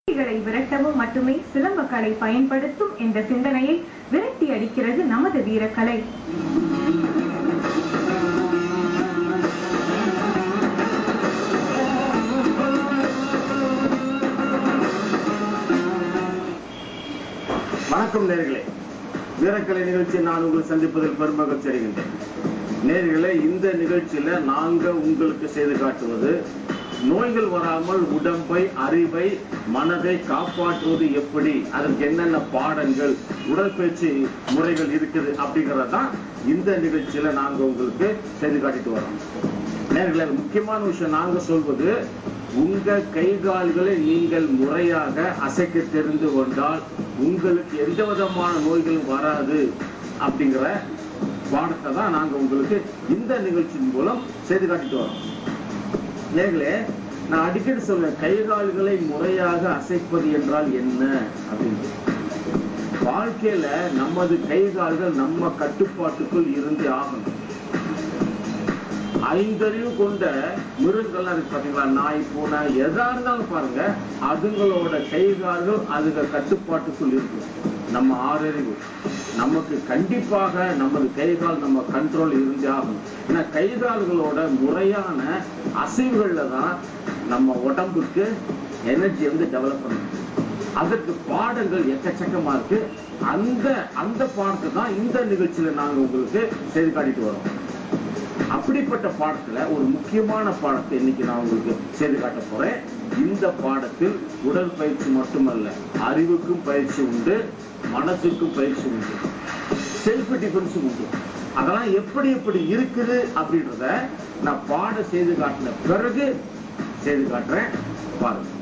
விரட்டவும் மட்டுமே சிலம்பக்கலை பயன்படுத்தும் என்ற சிந்தனையை விரட்டி அடிக்கிறது நமது வீரக்கலை. வணக்கம் நேயர்களே, வீரக்கலை நிகழ்ச்சி நான் உங்களை சந்திப்பதில் பெருமகிழ்ச்சி அடைகின்றேன். நேயர்களே, இந்த நிகழ்ச்சியில நாங்க உங்களுக்கு செய்து காட்டுவது நோய்கள் வராமல் உடம்பை, அறிவை, மனதை காப்பாற்றுவது எப்படி, அதற்கு என்னென்ன பாடங்கள், உடற்பயிற்சி முறைகள் இருக்குது அப்படிங்கறதான் இந்த நிகழ்ச்சியில நாங்க உங்களுக்கு செய்து காட்டிட்டு வரோம். நேயர்களே, முக்கியமான விஷயம் நாங்க சொல்வது, உங்க கை கால்களை நீங்கள் முறையாக அசைக்க தெரிந்து கொண்டால் உங்களுக்கு எந்த விதமான நோய்களும் வராது அப்படிங்கிற பாடத்தை தான் நாங்க உங்களுக்கு இந்த நிகழ்ச்சியின் மூலம் செய்து காட்டிட்டு வரோம். நேர்களே, நான் அடிக்கடி சொல்றேன், கை கால்களை முறையாக அசைப்பது என்றால் என்ன அப்படின்னு. வாழ்க்கையில நமது கை கால்கள் நம்ம கட்டுப்பாட்டுக்குள் இருந்து ஆகணும். ஐந்தறிவு கொண்ட மிருகங்கள்லாம் இருக்கு பாத்தீங்களா, நாய், பூனை, எதா இருந்தாலும் பாருங்க, அதுங்களோட கை கால்கள் அதுங்க கட்டுப்பாட்டுக்குள் இருக்கு. நம்ம ஆறறிவு நமக்கு கண்டிப்பாக நமது கை கால் நம்ம கண்ட்ரோல் இருந்து ஆகணும். ஏன்னா கை கால்களோட முறையான அசைவுகள்ல தான் நம்ம உடம்புக்கு எனர்ஜி டெவலப் பண்ணணும். அதற்கு பாடங்கள் எக்கச்சக்கமா இருக்கு. அந்த பாடத்தை தான் இந்த நிகழ்ச்சியில நாங்க உங்களுக்கு செய்து காட்டிட்டு வரோம். அப்படிப்பட்ட பாடத்துல ஒரு முக்கியமான பாடத்தை இன்னைக்கு நான் உங்களுக்கு செய்து காட்ட போறேன். இந்த பாடத்தில் உடற்பயிற்சி மட்டுமல்ல, அறிவுக்கும் பயிற்சி உண்டு, மனசுக்கும் பயிற்சி உண்டு, செல்ஃப் டிஃபென்ஸும் உண்டு. அதெல்லாம் எப்படி எப்படி இருக்குது அப்படின்றத நான் பாடம் செய்து காட்டின பிறகு செய்து காட்டுறேன், பாருங்க.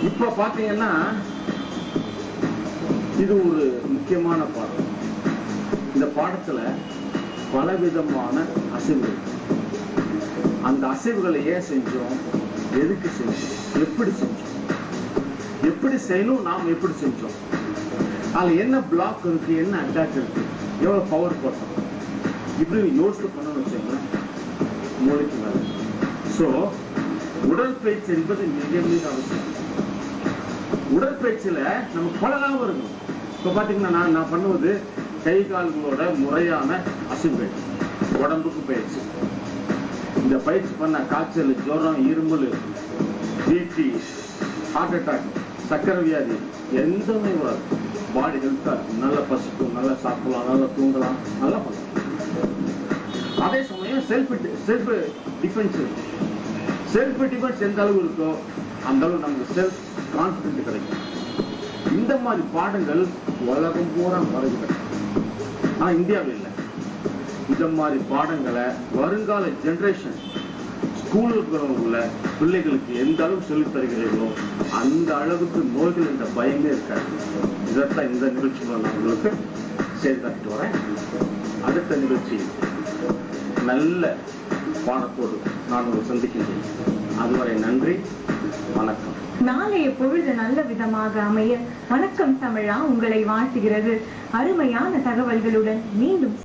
இப்ப பாத்தீங்கன்னா இது ஒரு முக்கியமான பாடம். இந்த பாடத்துல பலவிதமான அசைவுகள். அந்த அசைவுகளை ஏன் செஞ்சோம், எதுக்கு செஞ்சோம், எப்படி செஞ்சோம், எப்படி செய்யணும், நாம் எப்படி செஞ்சோம், அதுல என்ன பிளாக் இருக்கு, என்ன அட்டாக் இருக்கு, எவ்வளவு பவர் போட்டோம், இப்படி யோசித்து பண்ணணும்னு வச்சோம்னா மூளைக்கு வேலை. சோ உடற்பயிற்சி என்பது மிக மிக அவசியம். உடற்பயிற்சியில நமக்கு பல லாபம் இருக்கும். இப்ப பாத்தீங்கன்னா நான் பண்ணுவது கை கால்களோட முறையான அசைவுகள், உடம்புக்கு பயிற்சி. இந்த பயிற்சி பண்ண காய்ச்சல், ஜுரம், இருமல், பிபி, ஹார்ட் அட்டாக், சக்கரை வியாதி எந்தமே வராது. பாடி ஹெல்த்தா இருக்கும், நல்லா பசிக்கும், நல்லா சாப்பிடலாம், நல்லா தூங்கலாம், நல்லா பண்ணலாம். அதே சமயம் செல்ஃப் டிஃபென்ஸ். செல்ஃப் டிஃபென்ஸ் எந்த அளவு இருக்கோ அந்த அளவு நமக்கு செல்ஃப் கான்பிடன்ட் கிடைக்கும். இந்த மாதிரி பாடங்கள் உலகம் பூரா பரவி கிடைக்கும். ஆனா இந்தியாவில் இல்லை. இந்த மாதிரி பாடங்களை வருங்கால ஜெனரேஷன் ஸ்கூலுக்குள்ள பிள்ளைகளுக்கு எந்த அளவு சொல்லித் தருகிறீர்களோ அந்த அளவுக்கு நோய்கள் என்ற பயமே இருக்காது. இதைத்தான் இந்த நிகழ்ச்சிகளை நான் உங்களுக்கு செய்து காட்டிட்டு வரேன். அடுத்த நிகழ்ச்சி நல்ல பாடத்தோடு நான் உங்களை சந்திக்கின்றேன். அதுவரை நன்றி, வணக்கம். நாளைய பொழுது நல்ல விதமாக அமைய வணக்கம் தமிழா உங்களை வாழ்த்துகிறது. அருமையான தகவல்களுடன் மீண்டும்